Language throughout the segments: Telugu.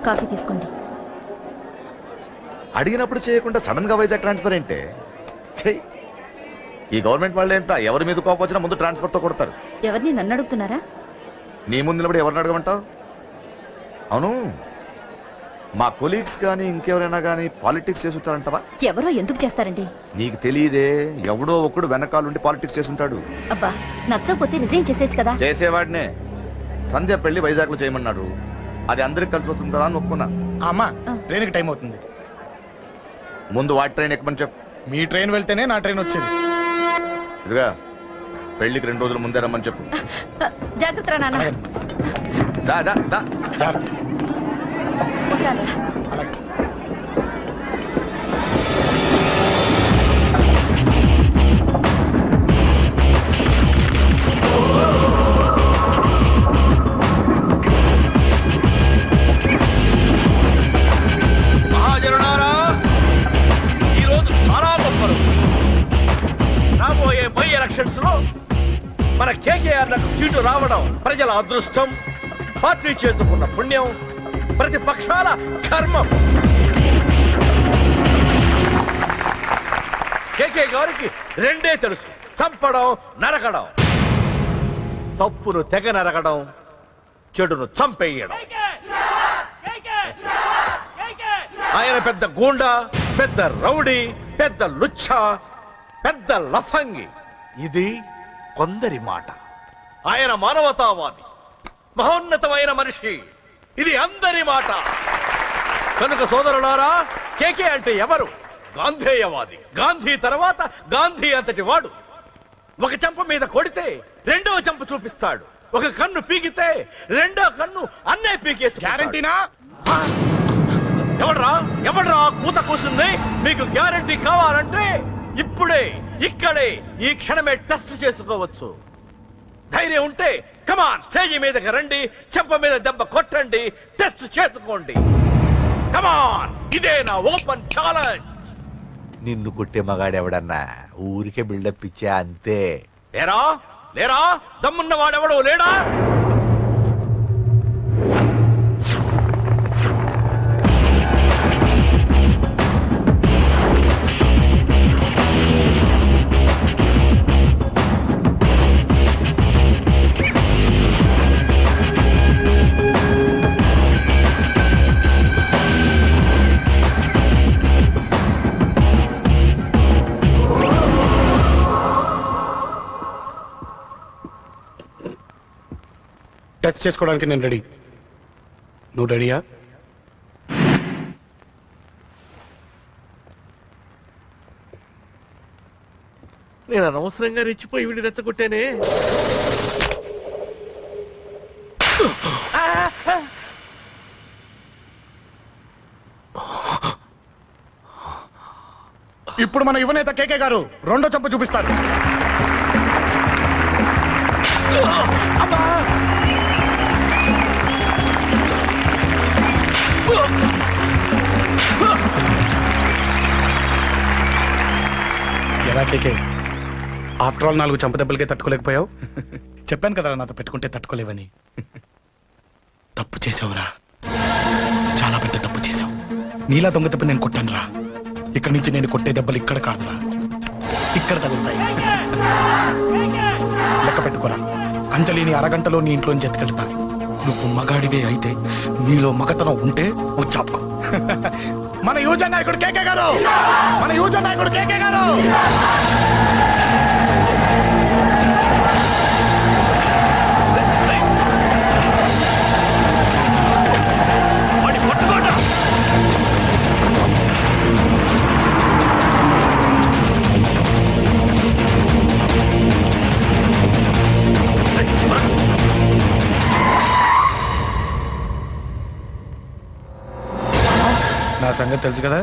కాఫీ తీసుకోండి. అడిగినప్పుడు చేయకుండా సడన్ గా వైజాగ్ ట్రాన్స్ఫర్ ఏంటే? చెయ్యి. ఈ గవర్నమెంట్ వాళ్ళు ఎంత ఎవరి మీద కోపం వచ్చినా ముందు ట్రాన్స్ఫర్తో కొడతారు. ఎవరిని నన్ను అడుగుతున్నారా? నీ ముందు నిలబడి ఎవరిని అడగమంటావు? అవును, మా కొలీగ్స్ కానీ ఇంకెవరైనా కానీ పాలిటిక్స్ చేస్తుంటారంటవా? ఎవరో ఎందుకు చేస్తారండి? నీకు తెలియదే, ఎవడో ఒకడు వెనకాలండి పాలిటిక్స్ చేస్తుంటాడు. అబ్బా, నచ్చకపోతే రిజైన్ చేసేయచ్చు కదా. చేసేవాడినే. సంధ్య పెళ్లి వైజాగ్ లో చేయమన్నాడు. అది అందరికి కలిసి వస్తుంది కదా అని ఒప్పుకున్నా. అమ్మా, ట్రైన్కి టైం అవుతుంది. ముందు వాటి ట్రైన్ ఎక్కమని చెప్పు. మీ ట్రైన్ వెళ్తేనే నా ట్రైన్ వచ్చేది. ఇదిగా పెళ్లికి 2 రోజుల ముందే రమ్మని చెప్పు. జాగ్రత్త నాన్న. దా దా దా. అలాగే. మహాజనులారా, ఈరోజు చాలా గొప్ప రోజు. రాబోయే బై ఎలక్షన్స్ లో మన కేకేఆర్లకు సీటు రావడం ప్రజల అదృష్టం, పార్టీ చేసుకున్న పుణ్యం, ప్రతిపక్షాల కర్మం. కేకే గారికి రెండే తెలుసు: చంపడం, నరకడం. తప్పును తెగ నరకడం, చెడును చంపేయడం. ఆయన పెద్ద గూండా, పెద్ద రౌడీ, పెద్ద లుచ్చ, పెద్ద లఫంగి. ఇది కొందరి మాట. ఆయన మానవతావాది, మహోన్నతమైన మనిషి. ఇది అందరి మాట. కనుక సోదరులారా, కేకే అంటే ఎవరు? గాంధేయవాది. గాంధీ తర్వాత గాంధీ అంతటి వాడు. ఒక చెంప మీద కొడితే రెండవ చెంప చూపిస్తాడు. ఒక కన్ను పీకితే రెండో కన్ను అన్నే పీకేసి. గ్యారంటీనా? ఎవడ్రా కూత కూసింది? మీకు గ్యారంటీ కావాలంటే ఇప్పుడే, ఇక్కడే, ఈ క్షణమే టెస్ట్ చేసుకోవచ్చు. ధైర్యం ఉంటే కమాన్, స్టేజీ మీదకి రండి, చెంప మీద దెబ్బ కొట్టండి, టెస్ట్ చేసుకోండి. కమాన్, ఇదే నా ఓపెన్ ఛాలెంజ్. నిన్ను కొట్టే మగాడెవడన్నా ఊరికే బిల్డప్ ఇచ్చా అంతే. లేరా లేరా, దమ్మున్న వాడెవడో లేడా? టెస్ట్ చేసుకోవడానికి నేను రెడీ. నువ్వు రెడీయా? నేను అనవసరంగా రెచ్చిపోయి వీడిని రెచ్చగొట్టానే. ఇప్పుడు మన యువనేత కేకే గారు రెండో చెంప చూపిస్తారు. ఎలా కేకే, ఆఫ్టర్ ఆల్ 4 చెంప దెబ్బలకే తట్టుకోలేకపోయావు? చెప్పాను కదా నాతో పెట్టుకుంటే తట్టుకోలేవని. తప్పు చేసావురా, చాలా పెద్ద తప్పు చేసావు. నీలా దొంగ దెబ్బ నేను కొట్టాను రా. ఇక్కడి నుంచి నేను కొట్టే దెబ్బలు ఇక్కడ కాదురా, ఇక్కడ తగులుతాయి. లెక్క పెట్టుకోరా, అంజలిని అరగంటలో నీ ఇంట్లోంచి ఎత్తుకెళ్తా. నువ్వు మగాడివే అయితే, నీలో మగతనం ఉంటే వచ్చాపుకో. మన యువజన నాయకుడు కేకే గారు, మన యువజన నాయకుడు కేకే గారు. నా సంగతి తెలుసు కదా.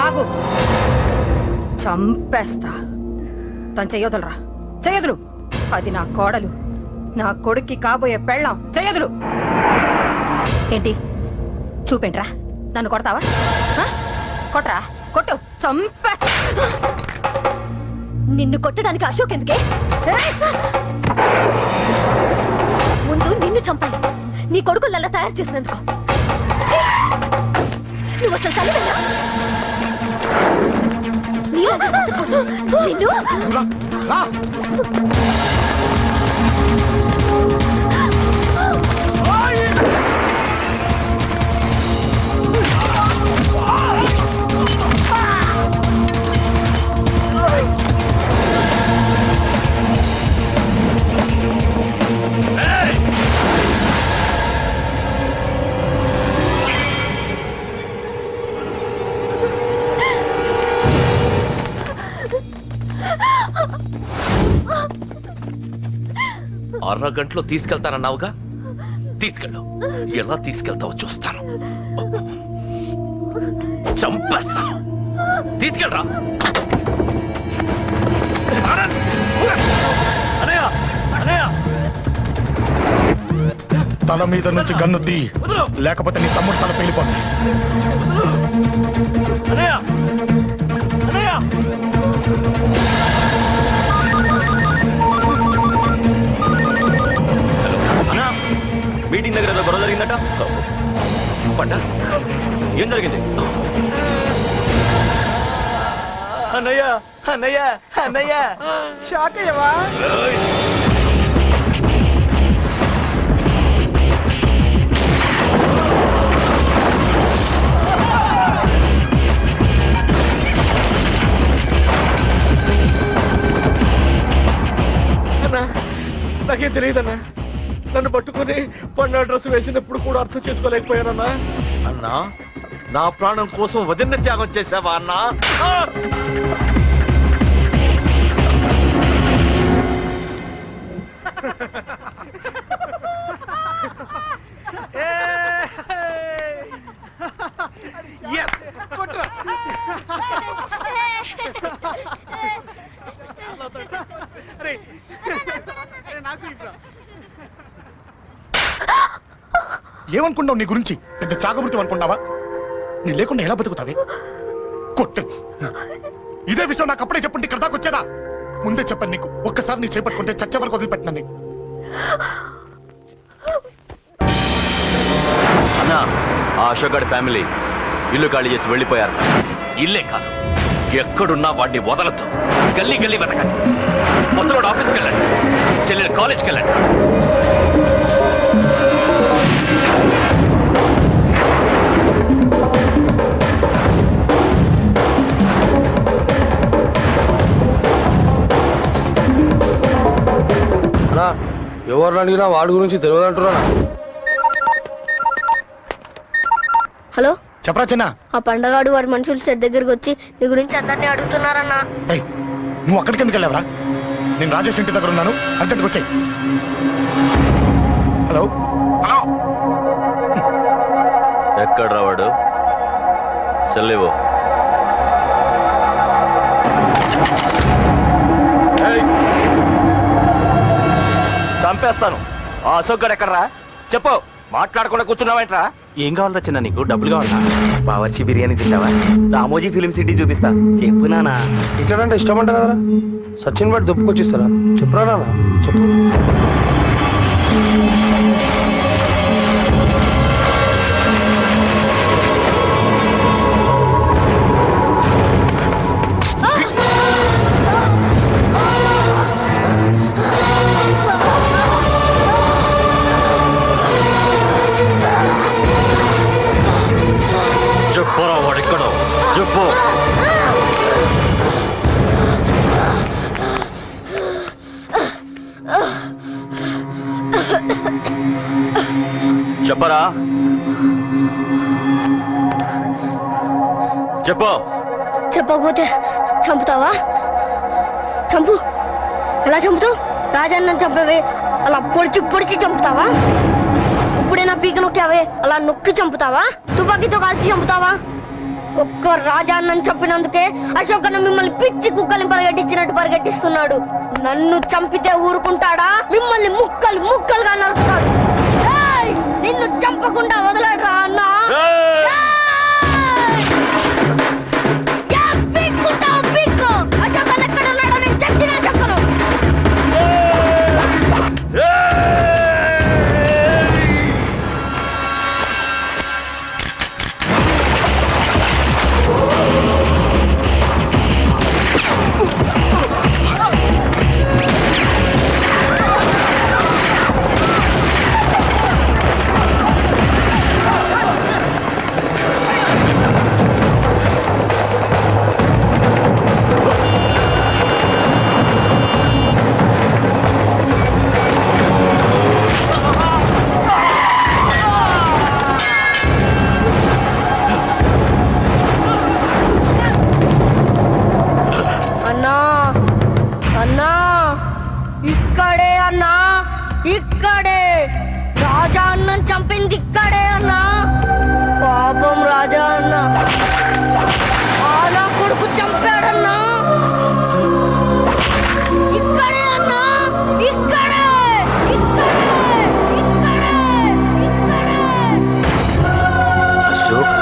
ఆగు, చంపేస్తా. తను చెయ్యొదలరా, చెయ్యదులు. అది నా కోడలు, నా కొడుక్కి కాబోయే పెళ్ళాం చెయ్యదులు. ఏంటి చూపేంట్రా? నన్ను కొడతావా? కొట్రా, కొట్టు, చంపే. నిన్ను కొట్టడానికి అశోక్ ఎందుకే? ముందు నిన్ను చంపాలి, నీ కొడుకులల్లా తయారు చేసినందుకు. నువ్వు అసలు చదివేనా? నిన్ను అరగంటలో తీసుకెళ్తానన్నావుగా, తీసుకెళ్ళు. ఎలా తీసుకెళ్తావో చూస్తాను. చంపేస్తాను. తీసుకెళ్ళరా. తల మీద నుంచి గన్ను తీ, లేకపోతే నీ తమ్ముడు తల పేలిపోతుంది. మీటింగ్ దగ్గర ఏదో గొడవ జరిగిందట. పంట ఏం జరిగింది? అన్నయ్య అన్నయ్య అన్నయ్య షాక్ అయ్యవా? అన్నా నాకేం తెలియదన్నా. నన్ను పట్టుకుని పండు డ్రెస్ వేసినప్పుడు కూడా అర్థం చేసుకోలేకపోయానన్నా. అన్నా, నా ప్రాణం కోసం వదిన త్యాగం చేసావా అన్నా? ఏమనుకుంటావు నీ గురించి? పెద్ద చాగమృతం అనుకుంటావా? నీ లేకుండా ఎలా బతుకుతావే? కొట్టు. ఇదే విషయం నాకు అప్పుడే చెప్పుంటే ఇక్కడ దాకా వచ్చేదా? ముందే చెప్పాను నీకు. ఒక్కసారి నీ చేపట్టుకుంటే చచ్చే వరకు వదిలిపెట్టినా నీకు. అన్నా, ఆ అశోక్ గారి ఫ్యామిలీ ఇల్లు ఖాళీ చేసి వెళ్ళిపోయారు. ఇల్లే కాదు, ఎక్కడున్నా వాడిని వదలతో గల్లీ గల్లీ వెతకండి. ముసలోడు ఆఫీస్కి వెళ్ళండి, చెల్లెలు కాలేజ్కి వెళ్ళండి. ఎవరు అడిగినా వాడి గురించి తెలియదు అంటున్నా. హలో, చెప్పరా చిన్న? ఆ పండగాడు వాడి మనుషులు సెట్ దగ్గరికి వచ్చి నీ గురించి అందరినీ అడుగుతున్నారన్నా. నువ్వు అక్కడికి ఎందుకు వెళ్ళావరా? నేను రాజేష్ ఇంటి దగ్గర ఉన్నాను, అర్జెంట్గా వచ్చాయి. హలో హలో, ఎక్కడ రావాడు? సెల్లేవో. చంపేస్తాను. ఆ అశోక్ గడు ఎక్కడరా? చెప్పు. మాట్లాడకుండా కూర్చున్నావేంట్రా? ఏం కావాలరా చిన్న? నీకు డబ్బులు కావాలా? బావచ్చి బిర్యానీ తింటావా? రామోజీ ఫిలిం సిటీ చూపిస్తా. చెప్పు నానా. టికెట్ అంటే ఇష్టం అంట కదరా? సచిన్ బట్టి దుప్పుకొచ్చిస్తారా? చెప్పురా నాన్న, చెప్పు. చెప్పురా, వాడెక్కడో చెప్పు. చెప్పరా, చెప్పు. చెప్పకపోతే చంపుతావా? చంపు. ఎలా చంపుతావు? రాజాన్న చంపవే అలా పొడిచి పొడిచి చంపుతావా? ఇప్పుడైనా పీక నొక్కావే అలా నొక్కి చంపుతావా? తుపాకీతో కాల్చి చంపుతావా? ఒక్క రాజాన్నని చంపినందుకే అశోక్ అన్న మిమ్మల్ని పిచ్చి కుక్కల్ని పరిగెట్టించినట్టు పరిగెట్టిస్తున్నాడు. నన్ను చంపితే ఊరుకుంటాడా? మిమ్మల్ని ముక్కలు ముక్కలుగా నరుకుతాడు. ఏయ్! నిన్ను చంపకుండా వదలడరా అన్నా. అశోక్ ఎక్కడ ఉన్నాడో నేను చచ్చినా చెప్పను. ఇక్కడే అన్నా, ఇక్కడే. రాజా అన్నం చంపింది ఇక్కడే అన్నా. పాపం రాజా అన్న ఆలా కొడుకు చంపాడన్నా. ఇక్కడే అన్నా, ఇక్కడే, ఇక్కడే, ఇక్కడే, ఇక్కడే. అశోక్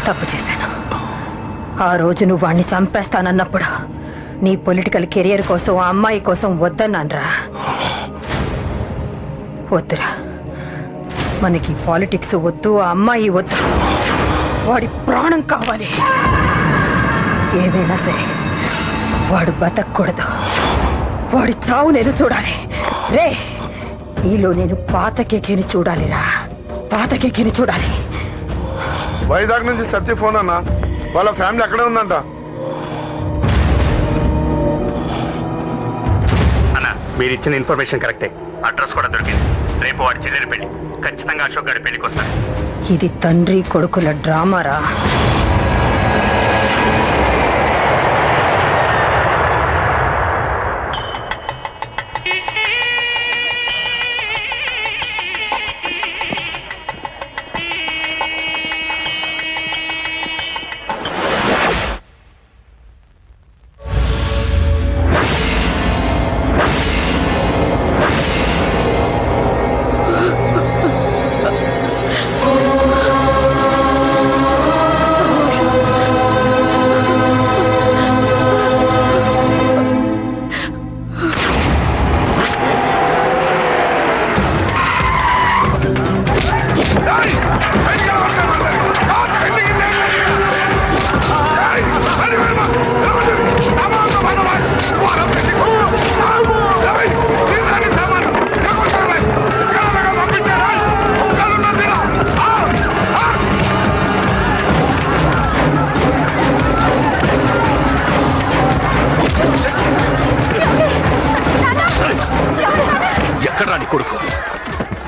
తప్పు చేశాను. ఆ రోజు నువ్వు వాణ్ణి చంపేస్తానన్నప్పుడు నీ పొలిటికల్ కెరియర్ కోసం ఆ అమ్మాయి కోసం వద్దన్నాన్రా. వద్దురా, మనకి పాలిటిక్స్ వద్దు, ఆ అమ్మాయి వద్దు, వాడి ప్రాణం కావాలి. ఏమైనా సరే వాడు బతకూడదు, వాడి చావు నేను చూడాలి. రే, నీలో నేను పాతకేకేని చూడాలిరా, పాతకేకేని చూడాలి. వైజాగ్ నుంచి సత్య ఫోన్ అన్న, వాళ్ళ ఫ్యామిలీ అక్కడే ఉందంట. అన్న, మీరు ఇచ్చిన ఇన్ఫర్మేషన్ కరెక్టే. అడ్రస్ కూడా దొరికింది. రేపు వాడి చెల్లెలి పెళ్లి. ఖచ్చితంగా అశోక్ గారి పెళ్లికి వస్తాను. ఇది తండ్రి కొడుకుల డ్రామారా.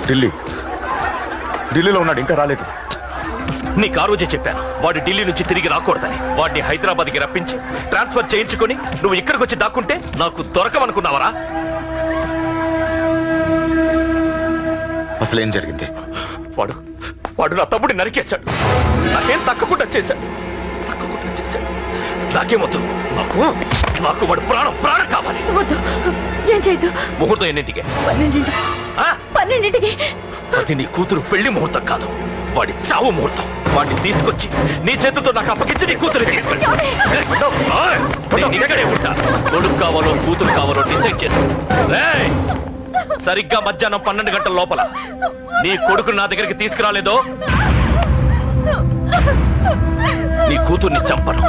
ఢిల్లీ ఢిల్లీలో ఉన్నాడు, ఇంకా రాలేదు. నీకు ఆ రోజే చెప్పాను వాడు ఢిల్లీ నుంచి తిరిగి రాకూడదని. వాడిని హైదరాబాద్కి రప్పించి ట్రాన్స్ఫర్ చేయించుకొని నువ్వు ఇక్కడికి వచ్చి దాక్కుంటే నాకు దొరకమనుకున్నావరా? అసలు ఏం జరిగింది? వాడు వాడు నా తమ్ముడిని నరికేశాడు. నాకేం తక్కకుండా చేశాడు. నాకేమొద్దు. నాకు వాడు ప్రాణం కావాలి. వద్దు, ఏం చేయొద్దు. ముహూర్తం ఎన్నింటికే? 12ంటికి. అది నీ కూతురు పెళ్లి ముహూర్తం కాదు, వాడి చావు ముహూర్తం. వాడిని తీసుకొచ్చి నీ చేతులతో నాకు అప్పగించి నీ కూతురు ఇక్కడే ఉంటా. కొడుకు కావాలో కూతురు కావాలో డిసైడ్ చేశాను. సరిగ్గా మధ్యాహ్నం 12 గంటల లోపల నీ కొడుకు నా దగ్గరికి తీసుకురాలేదో నీ కూతుర్ని చంపను.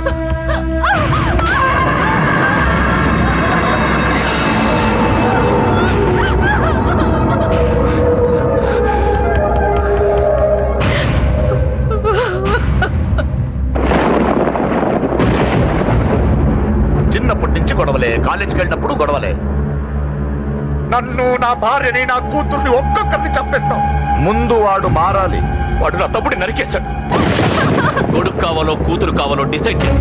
చిన్నప్పటి నుంచి గొడవలే, కాలేజీకి వెళ్ళినప్పుడు గొడవలే. నన్ను, నా భార్యని, నా కూతుర్ని ఒక్కొక్కరిని చంపేస్తాం. ముందు వాడు మారాలి. వాడు నా తమ్ముడిని నరికేశాడు. కొడుకు కావాలో కూతురు కావాలో డిసైడ్ చేసి